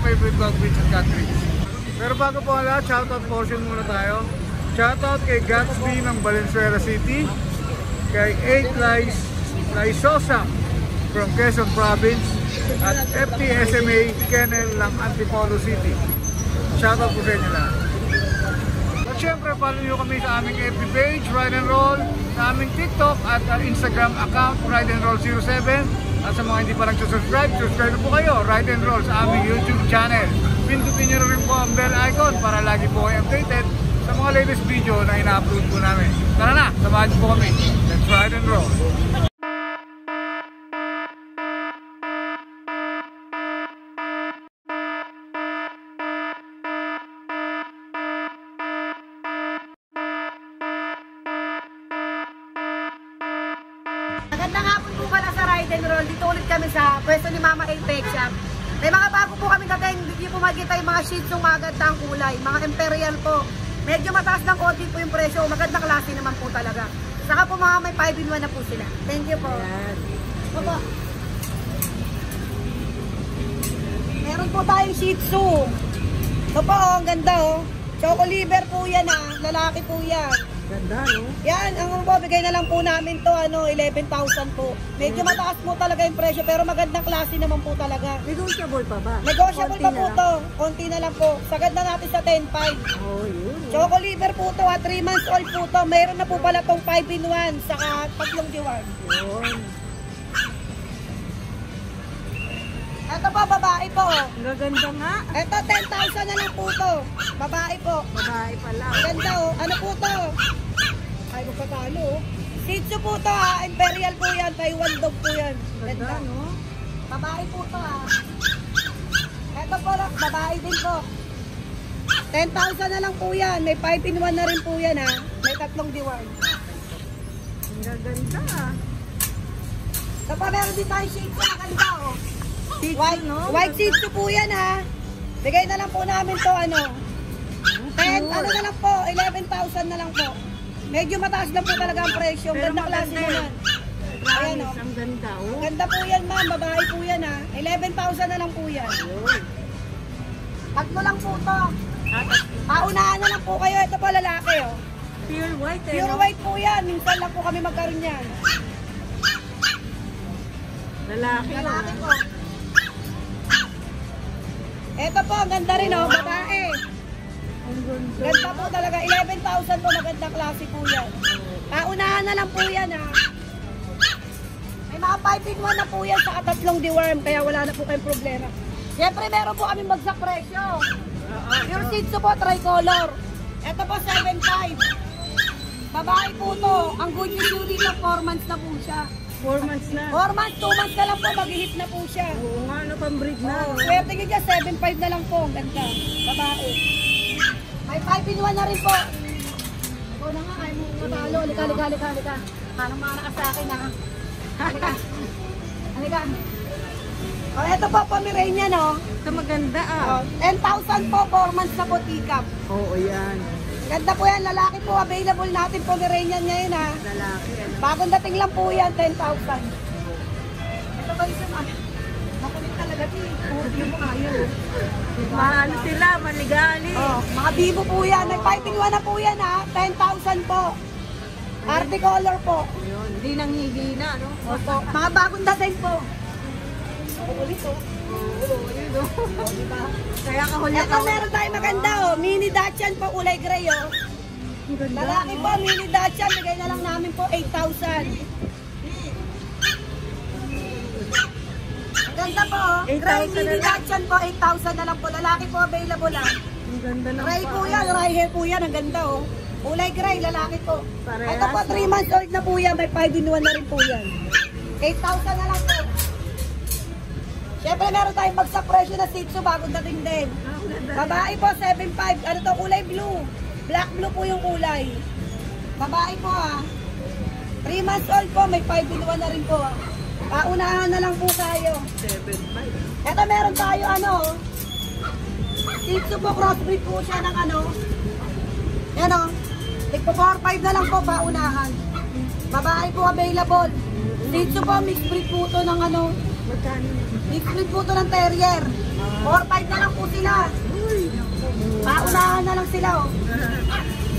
favorite dog breeds and cat breeds. Pero bago po ang lahat, shoutout portion muna tayo. Shoutout kay Gatsby ng Valenzuela City, kay 8 Lysosa from Quezon Province, at FTSMA Kennel ng Antipolo City. Shoutout po sa inyo lahat. At syempre, follow nyo kami sa aming FB page, Ride and Roll, sa aming TikTok at Instagram account, Ride and Roll 07. At sa mga hindi pa nagsusubscribe, subscribe po kayo, Ride and Roll, sa aming YouTube channel. Pindutin nyo rin po ang bell icon para lagi po kayo updated sa mga latest video na ina-upload po namin. Tara na, samahan po kami. Let's ride and roll! Magandang hapon po pala sa Ride and Roll. Dito ulit kami sa pwesto ni Mama Apex Shop. May mga bago po kami dating, hindi po makikita yung mga Shih Tzu magandang kulay, mga Imperial po. Medyo mataas ng konti po yung presyo, magandang klase naman po talaga. Saka po mga may 5-in-1 na po sila. Thank you po. Opo. Meron po tayong Shih Tzu. Ito po, ang ganda oh. Choco liver po yan lalaki po yan. Ganda, no? Yan, ang bigay na lang po namin to, 11,000 po. Medyo mataas po talaga yung presyo, pero magandang klase naman po talaga. Negotiable pa ba? Negotiable pa po to. Konti na lang po. Sagad na natin sa 10,500. Oh, yun. Choco liver po to, 3 months old po to. Mayroon na po pala tong 5-in-1, saka 3 diwar. Yun. Ito po, babae po. Ang gaganda nga. Ito, 10,000 na lang po to. Babae po. Babae pala. Ganda oh. Ano po to? Ay, magkakalo oh. Shih Tzu po to Imperial po yan. Taiwan dog po yan. Ganda, no? Babae po to Ito po, babae din po. 10,000 na lang po yan. May 5-in-1 na rin po yan May 3 diwar. Ang gaganda. Ito pa, meron din tayo Shih Tzu. Ganda oh. White, no? White Shih Tzu po yan Bigay na lang po namin to 10, ano na lang po, 11,000 na lang po. Medyo mataas lang po talaga ang presyo. Pero Ganda klase naman. Ayan Promise, ang ganda, oh. Ang ganda po yan ma'am, babae po yan 11,000 na lang po yan. Tatlo lang po to. Paunahan na lang po kayo. Ito po lalaki oh. Pure white, Pure white po yan. Minsan lang po kami magkaroon yan. Lalaki, Lalaki po. Ito po, ang ganda rin oh, babae. Ang ganda. Ganda po talaga, 11,000 po, magandang klase po yan. Paunahan na lang po yan May mga 5-in-1 na po yan, saka 3 deworm, kaya wala na po kayong problema. Siyempre meron po kami bagsak presyo. Pure Shih Tzu po, tricolor. Ito po, 7,500. Babae po to, ang good news yung dito, 4 months na po siya. 4 months na. 4 months, 2 months na lang po, mag-hit na po siya. Oo nga, ano pang breed na. Swerte nyo dyan, 7,500 na lang po, ang ganda. Babae. May 5-in-1 na rin po. Ikaw na nga, ayaw mo matalo. Halika. Parang mana ka sa akin Halika. O, eto po, Pomeranian Ito maganda, 10,000 po, 4 months na po, teacup. Oo, yan. Ganda po yan, lalaki po, available natin Pomeranian ngayon Lalaki, ano. Bagong dating lang po yan, 10,000. Ito ba isang makulit talaga hindi mo ayaw. Mahalo sila, maligali. Mga bibo po yan, may 5-in-1 na po yan 10,000 po. Arte color po. Yun, hindi nanghihina, no? Opo, mga bagong dating po. Ulit Oo, yun, no? Diba? Kaya kahuli Ito meron tayo maganda mini Dachshund po, kulay gray Ang ganda, Lalaki no? po, mini Dachshund, bigay na lang namin po 8,000. Ang ganda po, gray 8,000 mini na lang. Dachshund po, 8,000 na lang po. Lalaki po, available Ang ganda ng Gray po yan, gray hair po yan, ang ganda Kulay gray, lalaki po. Parehas, Ito po, 3 months old na po yan, may 5-in-1 na rin po yan. 8,000 na lang po. Siyempre meron tayong bagsak presyo na Shih Tzu, bagong dating din. Babae po, 7,500. Ano to, kulay blue. Black blue po yung kulay. Babae po 3 months old po, may 5-in-1 na rin po Paunahan na lang po tayo. 7,500. Ito meron tayo Shih Tzu po, crossbreed po siya ng yan tigpo 4,500 na lang po, paunahan. Babae po available. Shih Tzu po, mixed breed po to ng Magkano? mixed breed po to ng terrier. 4-5 na lang po sila. Paunahan na lang sila, oh.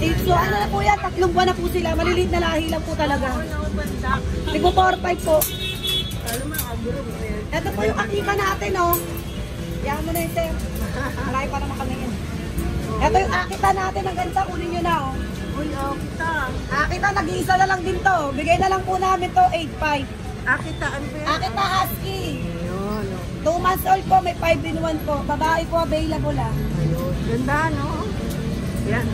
So, ano na po yan? 3 buwan na po sila. Maliliit na lahi lang po talaga. Tigpo 4-5 po. Ito po yung akika natin, oh. Yan mo na yun, sir. Marami pa naman kami yun. Ito yung akita natin. Ang ganda, kunin nyo na, oh. Uy, akita. Akita, nag-iisa na lang din to. Bigay na lang po namin to, 8-5. Akita, ano ba yan? Akita husky. Ayun, 2 months old po, may 5-in-1 po. Babae po available, ah. ayun. Ganda, no? Yan.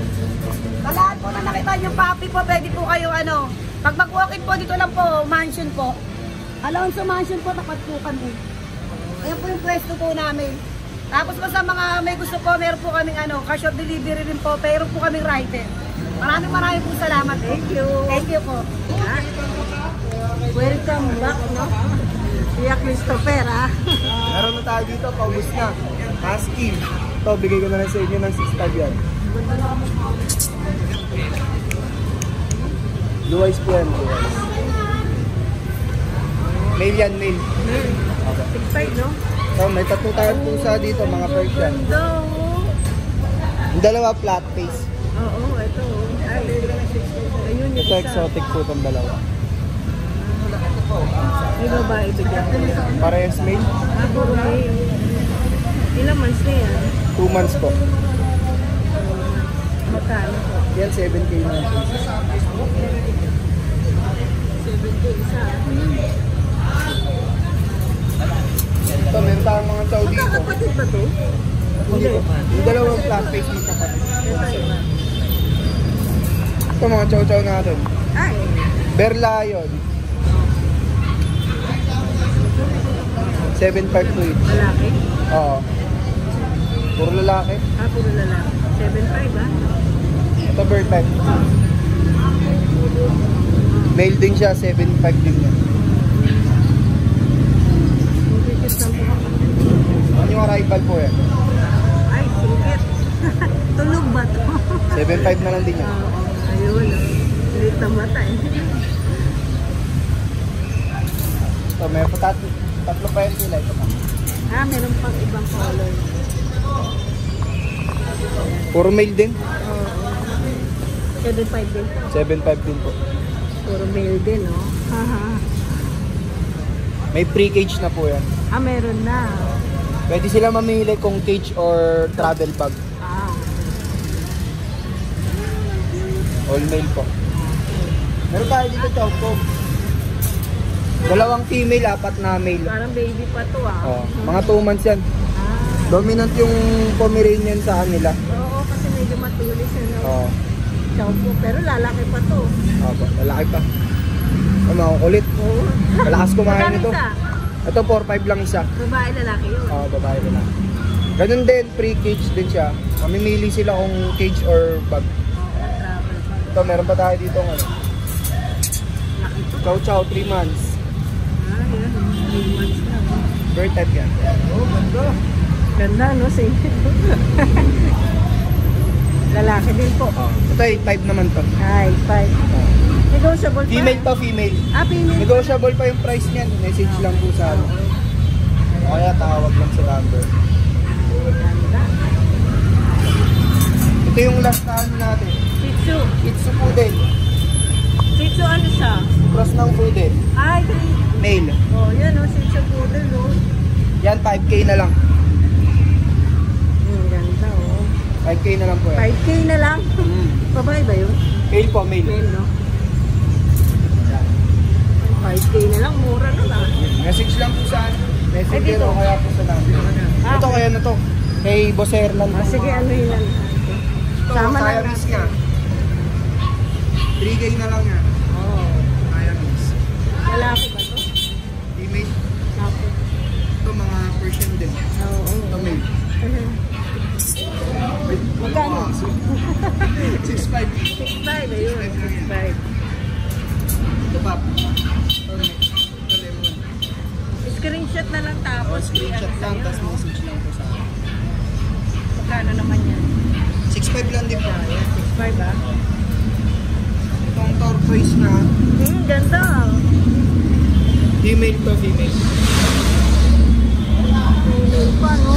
Sa lahat po na nakita yung puppy po, pwede po kayo ano. Pag mag-walk-in po, dito lang po, mansion po. Alonso Mansion po, tapat po kami. Ayan po yung pwesto po namin. Tapos po sa mga may gusto po, meron po kaming ano, cash on delivery rin po, pero po kaming rider. Maraming po salamat. Thank you. Thank you po. Welcome back, no? Kuya Christopher, ha? Meron na tayo dito, paubos na. Husky. Ito, bigay ko na lang sa inyo ng 6-5 yan. Blue eyes po yan, blue eyes. Male yan, male. 6'5", no? So, may tatlo tayong pusa dito, mga Persian. Ganda, oh. Yung dalawa flat face. Oo, ito. Ay, ayun yung Ito isa. exotic po itong dalawa. May babae bigyan ko. Parehas male. Ah, puro male. Ilang months na yan? 2 months po. Magkano po? Yan, 7K na. 7K isa. Ito, meron tayong mga chow dito. Magkakapatid ba to? Hindi. Yung dalawang flat face mo kapatid. Ito, mga chow-chow natin. Ay. Bear Lion. 7.5 to 8. Malaki? Oo. Puro lalaki. Ah, puro lalaki. 7'5", ah? Ito bird type. Male din siya, 7.5 din yan. Ano yung arrival po yan? Ay, singkit. Tulog ba to? 7.5 na lang din yan. Oo, ayun. Ulit na mata eh. Ito, may tatlo pa yan sila. Ito pa. Ah, meron pang ibang color. Puro male din. Oo. 7'5" din. 7.5 din po. Puro male din, no? Haha. May pre-cage na po yan. Ah, meron na. Pwede sila mamili kung cage or travel bag. Ah. All male po. Meron tayo dito chow po. 2 female, 4 na male. Parang baby pa to, ah. Oh, mga 2 months yan. Ah. Dominant yung Pomeranian sa kanila. Oo, kasi medyo matulis yun, no? Oo. Chow po. Pero lalaki pa to. Opo, lalaki pa. Ang mga kulit. Oo. Malakas kumain Magkano nito. isa? Ito 4-5 lang isa. Babae, lalaki yun. Oo, babae na lang. Ganun din, pre-cage din siya. Mamimili sila kung cage or bag. Oo, travel pa. Ito, meron pa tayo dito ng ano. Laki to. Chow chow, 3 months. Ah, yun. 3 months na. Bird type yan. Oh, ganda. Ganda, no? Same. Lalaki din po. Oh. Ito 8-5 naman to. Ay, 5. Negotiable pa. Female to, female. Ah, female. Negotiable pa yung price niyan. Message lang po sa ano. O kaya tawag lang sa number. Ganda. Ito yung last na ano natin. Shih Tzu. Shih Tzu Poodle. Shih Tzu ano siya? Cross ng Poodle. Ay, Male. oh, yan o. Shih Tzu Poodle, no? Yan, 5K na lang. Ganda, oh. 5K na lang po yan. 5K na lang. Babae ba yun? Male po, male. Male, no? 5K na lang. Mura na lang. Message lang po sa ano. Messenger Ay, dito. o kaya po sa number. Ah, Ito kaya na to. Kay Boss Erland. Ah, sige, ano yun lang. Ito, Sama na Siamese natin. niya. 3K na lang yan. Oh. Siamese. Lalaki ba to? Female. Lalaki. Ito mga Persian din. Oo. Ito male. Magkano? 6'5". 6'5", ayun. 6'5". Ito pa. Ito lemon. Screenshot na lang tapos. Screenshot lang, tapos message lang po sa akin. Magkano naman yan? 6'5" lang din po. 6'5", ah. Itong tortoise na Ganda. female to female. Female pa, no?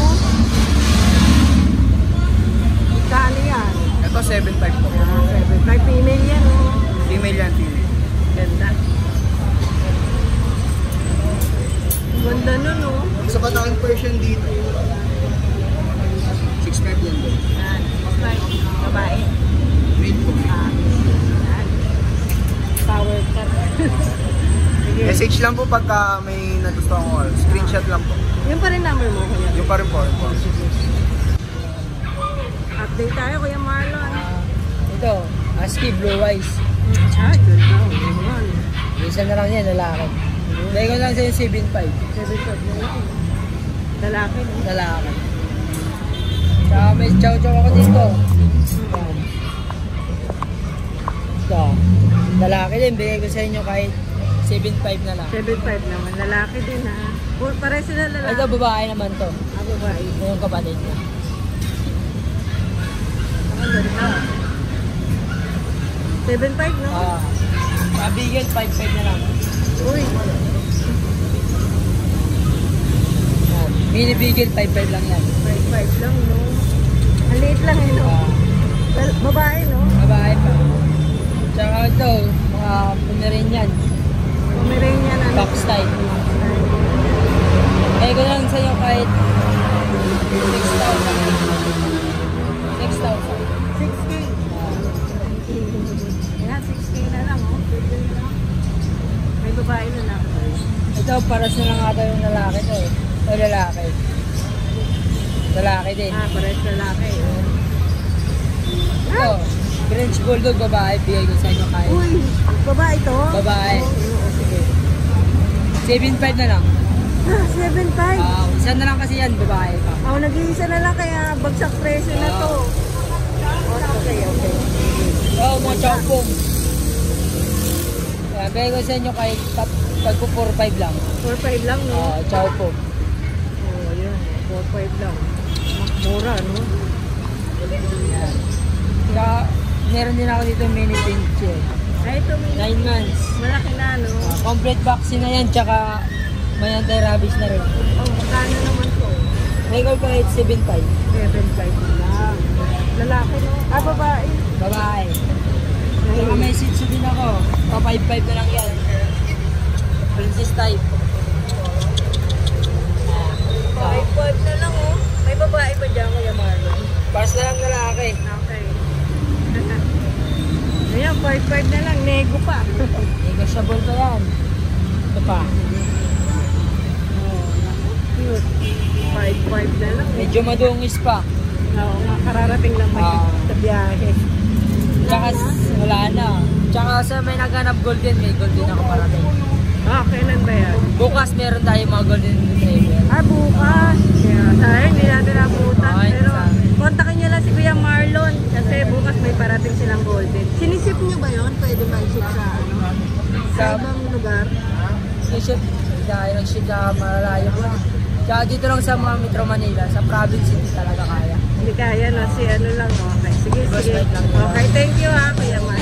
pagka may nagustuhan ko, screenshot lang po. Yung pa rin number mo, Kuya. Yung pa rin po. Update tayo, Kuya Marlon. Ito, Husky Blue Eyes. Ah, good now. Yun. Isa na lang yan, lalaki. Dahil ko lang sa'yo 7.5. 7.5 na lang. Lalaki, no? Lalaki. Tsaka may chow-chow ako dito. Yan. Ito. Lalaki din, bigay ko sa inyo kahit 7.5 na lang. 7.5 naman. Lalaki din, ha? Pare sila lalaki. Ito, babae naman to. Ah, babae. Yung kapatid niya. Ang ganda. 7.5, no? Mabigyan, 5.5 na lang. Uy. Yan. Mini bigel, 5.5 lang yan. 5.5 lang, no? Ang liit lang, eh, no? Babae, no? Babae pa. Tsaka ito, mga Pomeranian. Pomeranian, ano? Box style. Bigay ko lang sa inyo kahit 6,000. 6K. Yan, 6K na lang, oh. May babae na lang. Ito, paras na lang ata yung lalaki to eh. O lalaki. Lalaki din. Ah, pares lalaki, oh. Ito, French Bulldog babae, bigay ko sa inyo kahit. Uy, babae to? Babae. Oo, sige. 7.5 na lang. Ah, 7.5. Isa na lang kasi yan, babae pa. Oh, nag-iisa na lang kaya bagsak presyo na to. Okay, okay. Oo, mga chow-pong. Kaya bigay ko sa inyo kahit tagpo 4.5 lang. 4.5 lang, no? Chow-pong. Oh, yun. 4.5 lang. Mura, no? Yan. Kaya meron din ako dito mini pinch eh. Ay, ito may 9 months. malaki na, no? Complete vaccine na yan, tsaka may anti-rabies na rin. Oh, magkano naman to? Bigay ko kahit 7.5. 7.5 lang. Lalaki, no? Ah, babae. Babae. Saka may Shih Tzu din ako. Pa 5.5 na lang yan. Princess type. 5.5 na lang, oh. May babae ba dyan, Kuya Marlon? Paras na lang lalaki. Okay. Ayan, 5.5 na lang. Nego pa. Negotiable pa yan. Ito pa. Oh, cute. 5.5 na lang. Medyo madungis pa. Oo nga, kararating lang sa biyahe. Tsaka wala na. Tsaka sa may naghanap golden, may golden ako parating. Ah, kailan ba yan? Bukas meron tayo mga golden retriever. Ah, bukas. Kaya, sayang, hindi natin nabutan. Okay, Pero, sayang. kontakin nyo lang si Kuya Marlon. Kasi bukas may parating silang golden. Sinisip nyo ba yun? Pwede ba i-ship sa ano? Sa ibang lugar? Ship, dahil ang ship na malalayo mo. Tsaka dito lang sa mga Metro Manila, sa province hindi talaga kaya. Hindi kaya, no? Si ano lang, okay. Sige, Boss, sige. wait lang. Okay, thank you ha, Kuya Marlon.